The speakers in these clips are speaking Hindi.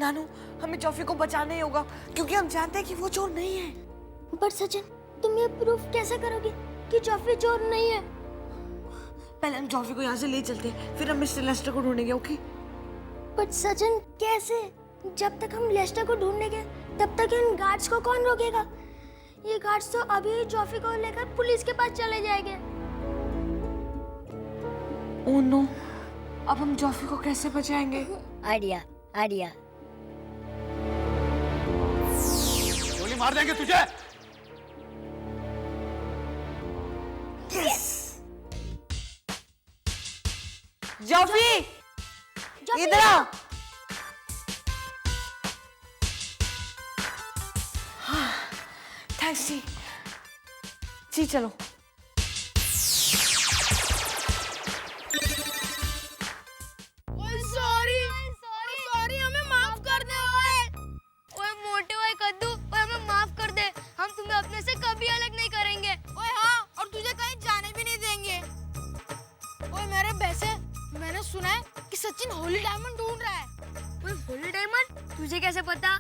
नानू, हमें जॉफी को बचाना ही होगा क्योंकि हम जानते हैं कि वो चोर नहीं है। पर सचिन, तुम ये प्रूफ कैसे करोगे कि जॉफी चोर नहीं है? पहले हम जॉफी को यहाँ से ले चलते हैं, फिर हम मिस्टर लेस्टर को ढूंढेंगे। ओके? पर सचिन कैसे? जब तक हम लेस्टर को ढूंढेंगे तब तक इन गार्ड्स को कौन रोकेगा? ये गार्ड्स तो अभी जॉफी को लेकर पुलिस के पास चले जाएंगे। ओह नो, अब हम जॉफी को कैसे बचाएंगे? Idea idea. गोली मार देंगे तुझे। यस! जॉफी, इधर आ। थैंक्स जी। जी चलो। सॉरी, हमें माफ कर दे। ओए मोटे भाई कद्दू, ओए हमें माफ कर दे। हम तुम्हें अपने से कभी अलग नहीं करेंगे। ओए हाँ, और तुझे कहीं जाने भी नहीं देंगे। ओए मेरे भैंसे, मैंने सुना है कि सचिन होली डायमंड ढूंढ रहा है। ओए होली डायमंड, तुझे कैसे पता?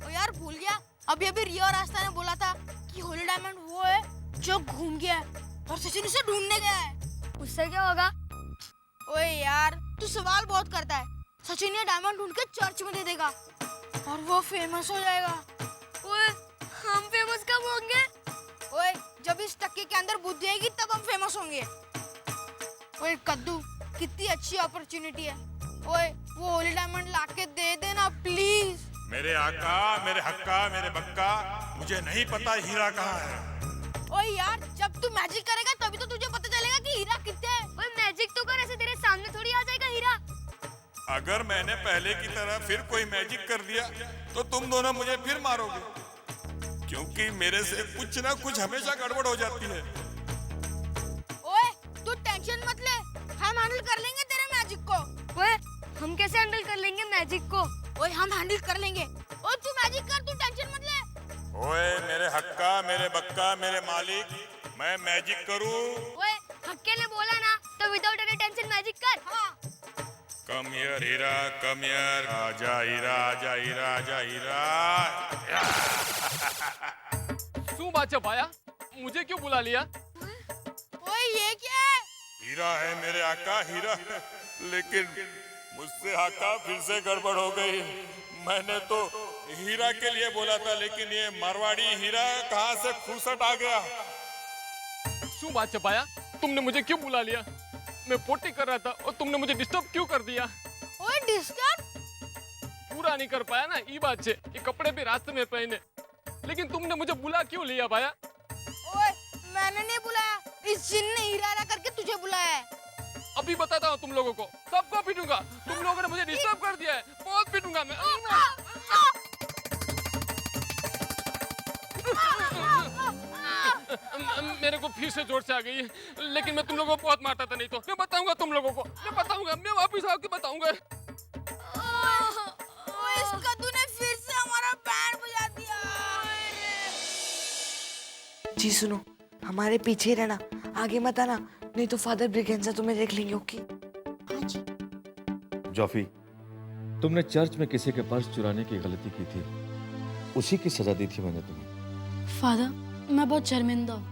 ओ यार भूल गया। अभी रिया और आस्था ने बोला था कि होली डायमंड वो है जो घूम गया है और सचिन उसे ढूंढने गया है। उससे क्या होगा? ओए यार, तू सवाल बहुत करता है। सचिन ये डायमंड ढूंढ के चर्च में दे देगा और वो फेमस हो जाएगा। ओए हम फेमस कब होंगे? ओए जब इस टक्के के अंदर बुद्धि आएगी तब हम फेमस होंगे। ओए कद्दू, कितनी अच्छी अपॉर्चुनिटी है। ओए वो होली डायमंड लाके दे देना प्लीज। मेरे आका, मेरे हक्का, मेरे बक्का, मुझे नहीं पता हीरा कहाँ है। ओए यार, जब तू मैजिक करेगा तभी तो तुझे पता चलेगा कि हीरा कितने है। ओए मैजिक तो कर, ऐसे तेरे सामने थोड़ी आ जाएगा हीरा। अगर मैंने पहले की तरह फिर कोई मैजिक कर दिया तो तुम दोनों मुझे फिर मारोगे, क्योंकि मेरे से कुछ ना कुछ हमेशा गड़बड़ हो जाती है। ओए तू टेंशन मत ले, हम हैंडल कर लेंगे तेरे मैजिक को। ओए हम कैसे हैंडल कर लेंगे मैजिक को? ओए हम हैंडल कर लेंगे। ओए तू मैजिक कर, तू टेंशन मत ले। ओए मेरे हक्का, मेरे बक्का, मेरे मालिक, मैं मैजिक करूं? ओए हक्के ने बोला ना, तो विदाउट एनी टेंशन मैजिक कर। हाँ। Come here Heera, come here. आजा हीरा, आजा हीरा, आजा हीरा। શું બાત છે ભાયા? मुझे क्यों बुला लिया? ओए ये क्या है? हीरा है मेरे आका, हीरा है। लेकिन मुझसे आका फिर से गड़बड़ हो गई। मैंने तो हीरा के लिए बोला था, लेकिन ये मारवाड़ी हीरा कहाँ से फुर्सत आ गया। શું बात છે ભાયા? तुमने मुझे क्यों बुला लिया? मैं पोटी कर रहा था और तुमने मुझे डिस्टर्ब क्यों कर दिया? ओए डिस्टर्ब? पूरा नहीं कर पाया ना, ये बात है। ये कपड़े भी रास्ते में पहने, लेकिन तुमने मुझे बुला क्यों लिया भाया? ओए मैंने नहीं बुलाया, इस जिन ने हीरा करके तुझे बुलाया है। अभी बताता हूँ तुम लोगों को, सबको पीटूंगा। तुम लोगों ने मुझे डिस्टर्ब कर दिया है, बहुत पीटूंगा मैं। मेरे को फिर से जोर से आ गई है, लेकिन मैं तुम लोगों को बहुत मारता था। नहीं तो मैं बताऊंगा तुम लोगों को, मैं बताऊंगा, मैं वापिस आके बताऊंगा। ओए इस कद्दू ने फिर से हमारा बैंड बजा दिया। जी सुनो, हमारे पीछे ही रहना, आगे मत आना, नहीं तो फादर ब्रिगेंजा तुम्हें देख लेंगे। ओके? जॉफी, तुमने चर्च में किसी के पर्स चुराने की गलती की थी, उसी की सजा दी थी मैंने तुम्हें। फादर, मैं बहुत शर्मिंदा हूँ,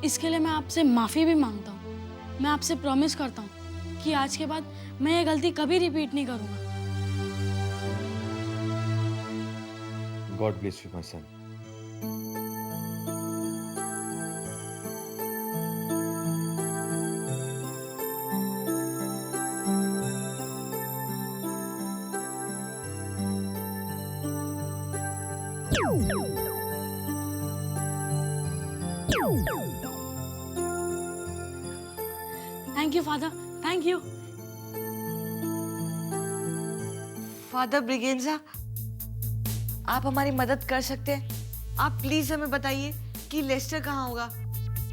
इसके लिए मैं आपसे माफ़ी भी मांगता हूँ। मैं आपसे प्रॉमिस करता हूँ कि आज के बाद मैं ये गलती कभी रिपीट नहीं करूँगा। God bless you my son. Thank you father, thank you. Father Braganza, आप हमारी मदद कर सकते हैं? आप प्लीज हमें बताइए कि लेस्टर कहाँ होगा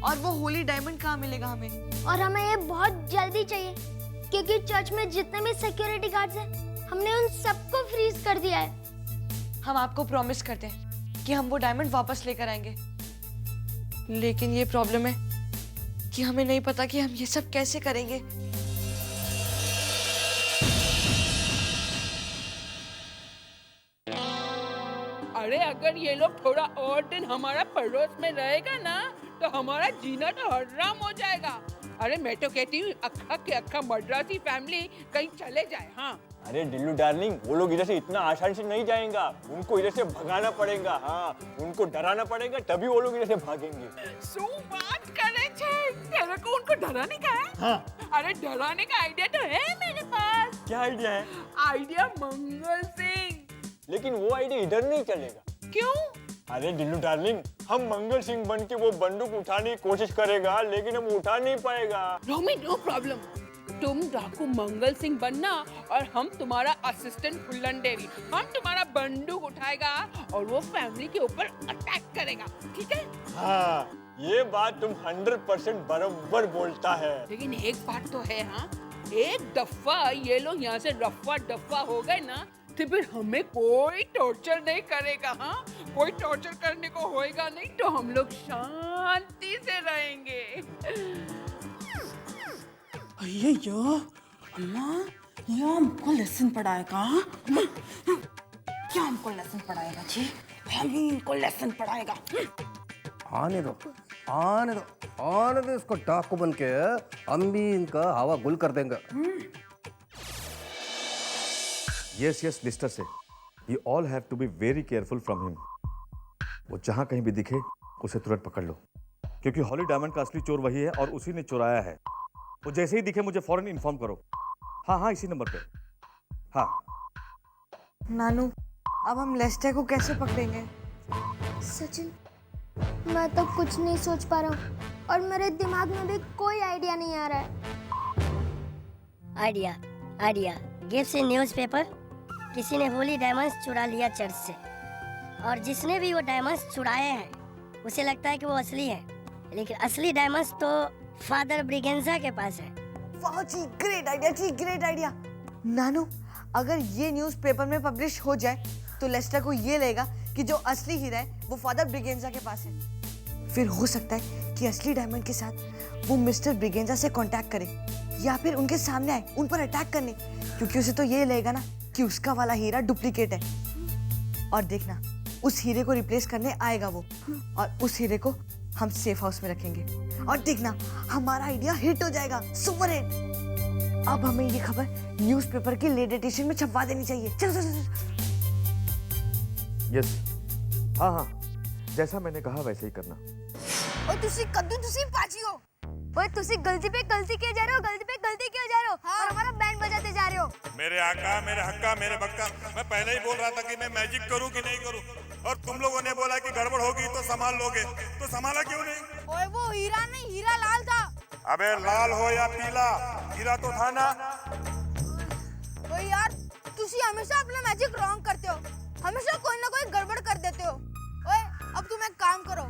और वो होली डायमंड कहाँ मिलेगा हमें। और हमें ये बहुत जल्दी चाहिए क्योंकि चर्च में जितने भी सिक्योरिटी गार्ड्स हैं हमने उन सबको फ्रीज कर दिया है। हम आपको प्रॉमिस करते हैं कि हम वो डायमंड वापस लेकर आएंगे, लेकिन ये प्रॉब्लम है कि हमें नहीं पता कि हम ये सब कैसे करेंगे। अरे अगर ये लोग थोड़ा और दिन हमारा पड़ोस में रहेगा ना तो हमारा जीना तो हराम हो जाएगा। अरे मैं तो कहती हूँ अक्खा के अक्खा मद्रासी फैमिली कहीं चले जाए। हाँ अरे डिल्लू डार्लिंग, वो लोग इधर से इतना आसान से नहीं जाएंगा, उनको इधर से भगाना पड़ेगा। हाँ, उनको डराना पड़ेगा, तभी वो लोग इधर से भागेंगे। सो बात करे छे, तेरे को उनको डराने का है? हाँ। अरे डराने का आइडिया तो है मेरे पास। क्या आइडिया है? आइडिया मंगल सिंह। लेकिन वो आइडिया इधर नहीं चलेगा। क्यों? अरे डिल्लू डार्लिंग, हम मंगल सिंह बन के वो बंदूक उठाने की कोशिश करेगा, लेकिन हम उठा नहीं पाएगा। रोमी नो प्रॉब्लम, तुम डाकू मंगल सिंह बनना और हम तुम्हारा असिस्टेंट फुल्लन देवी। हम तुम्हारा बंदूक उठाएगा और वो फैमिली के ऊपर अटैक करेगा, ठीक है? हाँ, ये बात तुम 100% बराबर बोलता है। लेकिन एक बात तो है, हाँ, एक दफा ये लोग यहाँ से रफ्फा दफा हो गए ना तो फिर हमें कोई टॉर्चर नहीं करेगा। हाँ, कोई टॉर्चर करने को होएगा नहीं तो हम लोग शांति से रहेंगे। अय्यो अम्मा, ये हमको लेसन पढ़ाएगा? क्या हमको लेसन पढ़ाएगा जी? हम ही इनको लेसन पढ़ाएगा। आने दो आने दो आने दो इसको, डाकू बन के हम भी इनका हवा गुल कर देंगे। यस यस मिस्टर से, you all have to be very careful from him. वो जहां कहीं भी दिखे उसे तुरंत पकड़ लो, क्योंकि हॉली डायमंड का असली चोर वही है और उसी ने चुराया है। वो जैसे ही दिखे मुझे फौरन इन्फॉर्म करो। हाँ हाँ, इसी नंबर पे। हाँ नानू, अब हम लेस्टर को कैसे पकड़ेंगे? सचिन, मैं तो कुछ नहीं सोच पा रहा हूँ और मेरे दिमाग में भी कोई आइडिया नहीं आ रहा है। Idea gift in newspaper. किसी ने होली डायमंड्स चुरा लिया चर्च से, और जिसने भी वो डायमंड्स चुराए हैं उसे लगता है कि वो असली है, लेकिन असली डायमंड्स तो फादर ब्रिगेंजा के पास है। वाह जी, ग्रेट आइडिया जी, ग्रेट आइडिया। नानू, अगर ये न्यूज़पेपर में पब्लिश हो जाए तो लेस्टर को ये लगेगा कि जो असली हीरा है वो फादर ब्रिगेंजा के पास है। फिर हो सकता है कि असली डायमंड के साथ वो मिस्टर ब्रिगेंजा से कांटेक्ट करे या फिर उनके सामने आए उन पर अटैक करने, क्योंकि उसे तो ये लगेगा ना कि उसका वाला हीरा डुप्लीकेट है। और देखना, उस हीरे को रिप्लेस करने आएगा वो, और उस हीरे को हम सेफ हाउस में रखेंगे, और देखना हमारा आइडिया हिट हो जाएगा, सुपर हिट। अब हमें ये खबर न्यूज़पेपर की लेट एडिशन में छपवा देनी चाहिए। चलो चलो चलो। यस, हाँ हाँ, जैसा मैंने कहा वैसे ही करना। ओए तुसी कद्दू, तुसी पाची हो। ओए तुसी गलती पे गलती किए जा रहे हो, गलती पे गलती किए जा रहे हो। हाँ। और हमारा बैंड बजाते जा रहे हो। मेरे आका, मेरे हक्का, मेरे बक्का, मैं पहले ही बोल रहा था कि मैं मैजिक करूं कि नहीं करूं, और तुम लोगों ने बोला कि गड़बड़ होगी तो संभाल लोगे, तो संभाला क्यों नहीं? ओए वो हीरा नहीं, हीरा लाल था। अबे लाल हो या पीला, हीरा तो था ना। ओए यार, तुसी हमेशा अपना मैजिक रॉन्ग करते हो, हमेशा कोई ना कोई गड़बड़ कर देते हो। ओए अब तुम एक काम करो,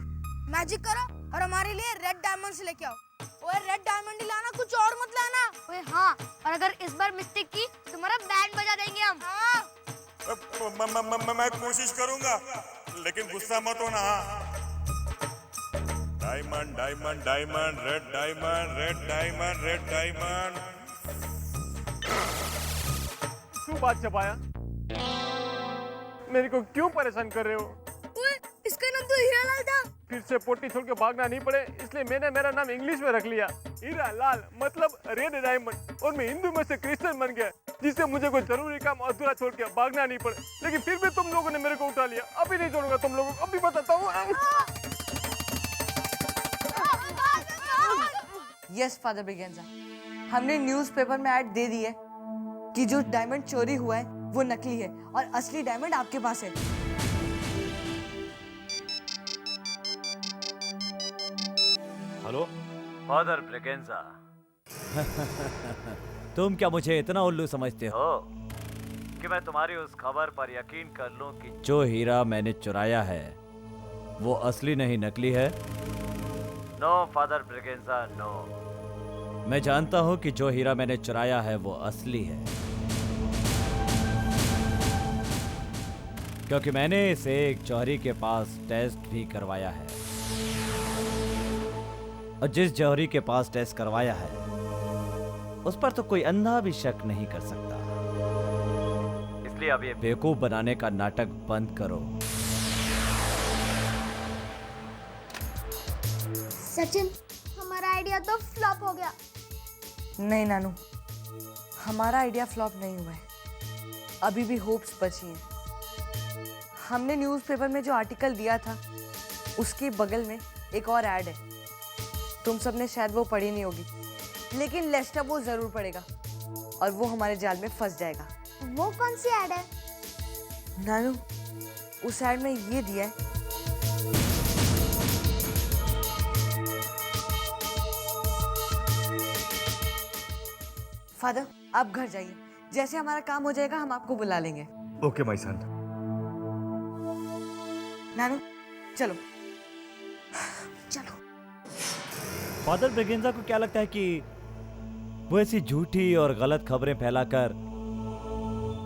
मैजिक करो और हमारे लिए रेड डायमंड्स लेके आओ। ओए रेड डायमंड ही लाना, कुछ और मत लाना। ओए हाँ, और अगर इस बार मिस्टेक की तुम्हारा बैंड बजा देंगे हम। हाँ। मैं कोशिश करूंगा, लेकिन गुस्सा मत होना। Diamond diamond diamond, red diamond, red diamond, red diamond. क्यों बात छपाया? मेरे को क्यों परेशान कर रहे हो? ओए, इसका नाम तो हीरा लाल था। फिर से पोटी छोड़ के भागना नहीं पड़े, इसलिए मैंने मेरा नाम इंग्लिश में रख लिया, हीरा लाल, मतलब रेड डायमंड। और मैं हिंदू में से क्रिश्चियन बन गया, जिससे मुझे कोई जरूरी काम अधूरा छोड़ के भागना नहीं पड़े। लेकिन फिर भी तुम लोगों ने मेरे को उठा लिया। अभी नहीं छोड़ूंगा तुम लोगों को, अभी बताता हूँ। यस फादर ब्रिगेंजा, हमने न्यूज़पेपर में ऐड दे दी है कि जो डायमंड चोरी हुआ है वो नकली है और असली डायमंड आपके पास है। Hello father Braganza. तुम क्या मुझे इतना उल्लू समझते हो कि मैं तुम्हारी उस खबर पर यकीन कर लूं कि जो हीरा मैंने चुराया है वो असली नहीं नकली है? No father Braganza, no. मैं जानता हूं कि जो हीरा मैंने चुराया है वो असली है, क्योंकि मैंने इसे एक जौहरी के पास टेस्ट भी करवाया है, और जिस जौहरी के पास टेस्ट करवाया है उस पर तो कोई अंधा भी शक नहीं कर सकता। इसलिए अब ये बेवकूफ बनाने का नाटक बंद करो सचिन, हमारा आइडिया तो फ्लॉप हो गया। नहीं नानू, हमारा आइडिया फ्लॉप नहीं हुआ है, अभी भी होप्स बची हैं। हमने न्यूज़पेपर में जो आर्टिकल दिया था उसके बगल में एक और ऐड है, तुम सबने शायद वो पढ़ी नहीं होगी, लेकिन लेस्टर वो जरूर पढ़ेगा और वो हमारे जाल में फंस जाएगा। वो कौन सी ऐड है? नानू, उस ऐड में ये दिया है, फादर आप घर जाइए, जैसे हमारा काम हो जाएगा हम आपको बुला लेंगे। Okay my son. नानू चलो चलो। फादर ब्रिगेंजा को क्या लगता है कि वो ऐसी झूठी और गलत खबरें फैलाकर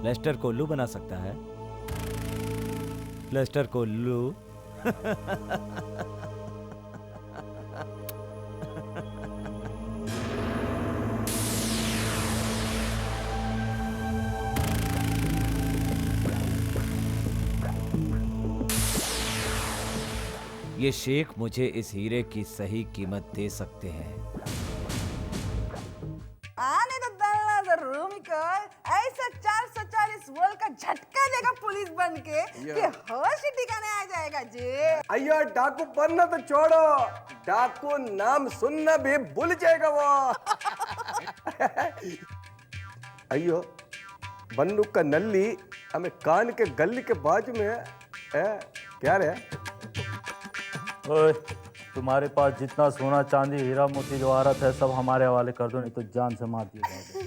लेस्टर को उल्लू बना सकता है? लेस्टर को उल्लू? ये शेख मुझे इस हीरे की सही कीमत दे सकते हैं। आने तो दलना जरूर को ऐसा 440 वोल्ट का झटका देगा पुलिस बन के कि होश ही ठिकाने आ जाएगा जी। अयो डाकू बनना तो छोड़ो, डाकू नाम सुनना भी भूल जाएगा वो। अयो बंदूक का नल्ली हमें कान के गली के बाजू में है, क्या रे? ओए, तुम्हारे पास जितना सोना चांदी हीरा मोती जवाहरात है सब हमारे हवाले कर दो, नहीं तो जान से मार दिया जाएगा।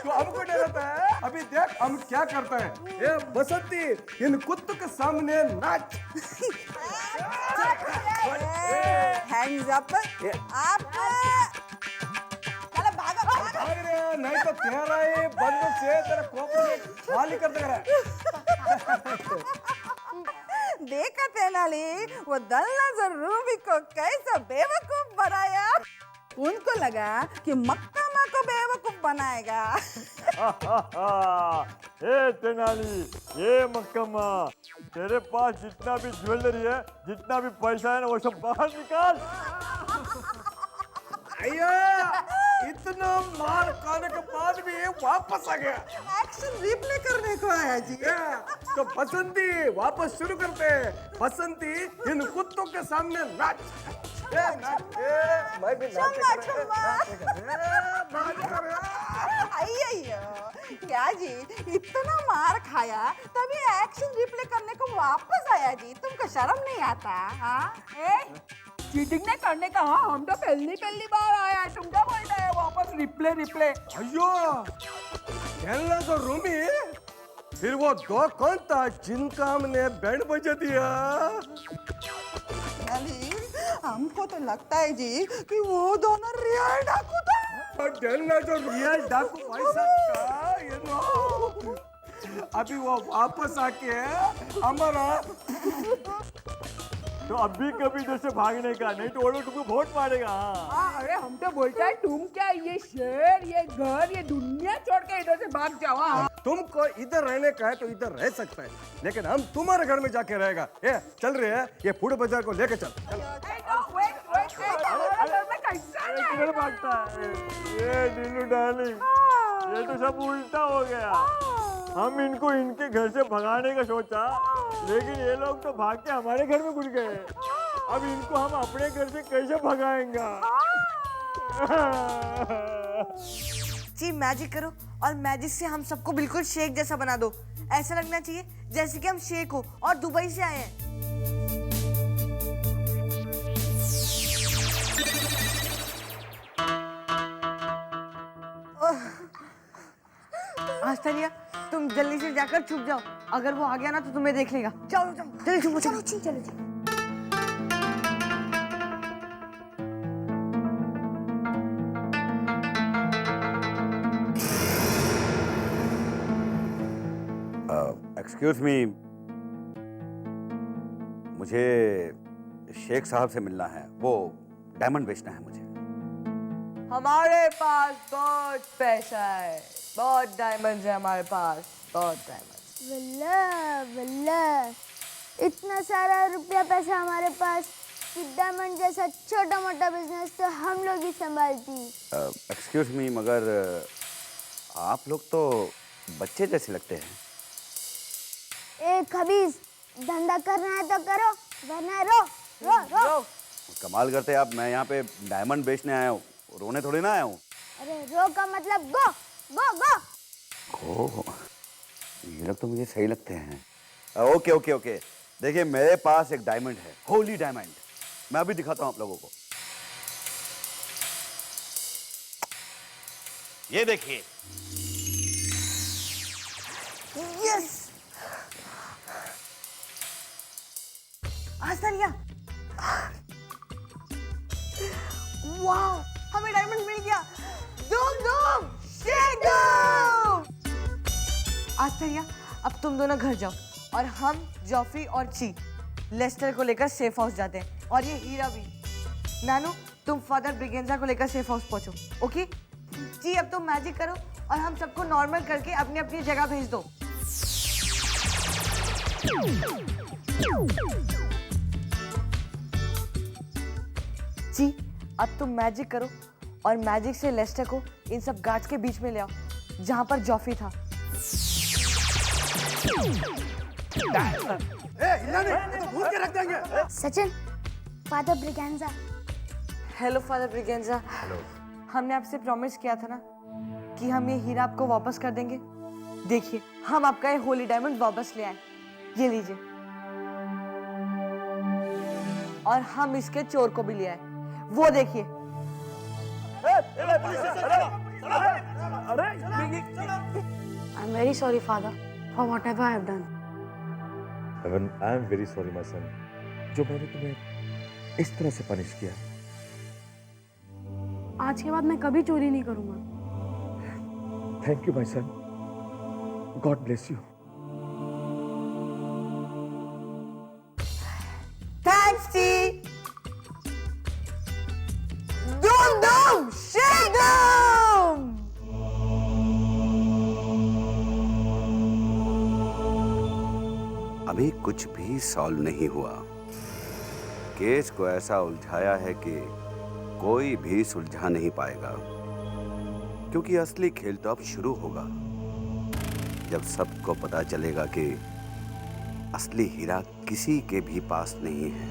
तो हमको डराता है? अभी देख हम क्या करता है। ये बसंती इन कुत्तों के सामने नाच। Hands up. आप चलो भागो भागो। भाग रे, नहीं तो तेरा ही बंदूक से तेरा खोपड़ी खाली कर देगा। देखा तेनाली, वो दलना रूबी को कैसा बेवकूफ बनाया। उनको लगा कि मक्का माँ को बेवकूफ बनाएगा। ए तेनाली, ये मक्कमा, तेरे पास जितना भी ज्वेलरी है, जितना भी पैसा है ना, वो सब बाहर निकाल। अयो इतना मार खाने के बाद भी ये वापस आ गया। एक्शन रिप्ले करने को आया जी। तो बसंती वापस शुरू करते हैं। बसंती इन कुत्तों के सामने नाच। मैं भी क्या जी, इतना मार खाया तभी एक्शन रिप्ले करने को वापस आया जी। तुमको शर्म नहीं आता? हाँ, चीटिंग नहीं करने का। हाँ, हम तो पहली बार आया है, तुम क्या बोल रहे हो वापस रिप्ले रिप्ले? अयो खेलना तो रूमी, फिर वो दो कौन था जिनका हमने बैंड बजा दिया? हमको तो लगता है जी कि वो दोनों रियल डाकू था। खेलना तो रियल डाकू भाई साहब का, ये नो अभी वो वापस आके हमारा तो अभी कभी जैसे भागने का, नहीं तो वो लोग तुमको वोट मारेगा। अरे हम तो बोलते हैं तुम क्या ये शहर, ये घर, ये दुनिया छोड़ के इधर से भाग जाओ। हाँ, तुमको इधर रहने का है तो इधर रह सकता है, लेकिन हम तुम्हारे घर में जाके रहेगा। ये चल रहे हैं, ये फूड बाजार को लेके चल। किधर भागता है? ये नीलू डार्लिंग, ये तो सब उल्टा हो गया। हम इनको इनके घर से भगाने का सोचा, लेकिन ये लोग तो भाग के हमारे घर में घुस गए। अब इनको हम अपने घर से कैसे भगाएंगे? जी मैजिक करो और मैजिक से हम सबको बिल्कुल शेख जैसा बना दो। ऐसा लगना चाहिए जैसे कि हम शेख हो और दुबई से आए हैं। आस्तानिया, तुम जल्दी से जाकर छुप जाओ, अगर वो आ गया ना तो तुम्हें देख लेगा। चलो चलो जल्दी छुपो। चलो चलो जी। एक्सक्यूज मी, मुझे शेख साहब से मिलना है, वो डायमंड बेचना है मुझे। हमारे पास बहुत पैसा है, बहुत डायमंड्स है हमारे पास, बहुत डायमंड्स। वल्ला वल्ला, इतना सारा रुपया पैसा हमारे पास कि डायमंड जैसा छोटा मोटा बिजनेस तो हम लोग ही संभालती। एक्सक्यूज मी, मगर आप लोग तो बच्चे जैसे लगते हैं। ए खबीज, धंधा करना है तो करो, वरना रो रो रो। कमाल करते हैं आप। मैं यहाँ पे डायमंड बेचने आया हूँ, रोने थोड़ी ना आया हूँ। अरे रो का मतलब गो गो गो। ओह, ये लोग तो मुझे सही लगते हैं। ओके ओके ओके, देखिए मेरे पास एक डायमंड है, होली डायमंड। मैं अभी दिखाता हूँ आप लोगों को। ये देखिए। यस, आश्चर्य, वाह, हमें डायमंड मिल गया। धूम धूम शेक धूम। आश्चर्य, अब तुम दोनों घर जाओ और हम जॉफी और ची लेस्टर को लेकर सेफ हाउस जाते हैं, और ये हीरा भी। नानू, तुम फादर ब्रिगेंजा को लेकर सेफ हाउस पहुंचो। ओके जी, अब तुम मैजिक करो और हम सबको नॉर्मल करके अपनी अपनी जगह भेज दो। जी, अब तुम मैजिक करो और मैजिक से लेस्टर को इन सब गार्ड्स के बीच में ले आओ जहां पर जॉफी था। भूल के रख देंगे। Sachin, father Braganza. Hello father Braganza. Hello. हमने आपसे प्रॉमिस किया था ना कि हम ये हीरा आपको वापस कर देंगे। देखिए, हम आपका ये होली डायमंड वापस ले आए। ये लीजिए। और हम इसके चोर को भी ले आए, वो देखिए। I'm very sorry, Father, for whatever I have done. Heaven, I am very sorry, my son. जो मैंने तुम्हें इस तरह से पनिश किया। आज के बाद मैं कभी चोरी नहीं करूंगा। Thank you, my son. God bless you. Thanks, T. Doom doom shake doom. अभी कुछ भी सॉल्व नहीं हुआ। केस को ऐसा उलझाया है कि कोई भी सुलझा नहीं पाएगा, क्योंकि असली खेल तो अब शुरू होगा, जब सबको पता चलेगा कि असली हीरा किसी के भी पास नहीं है।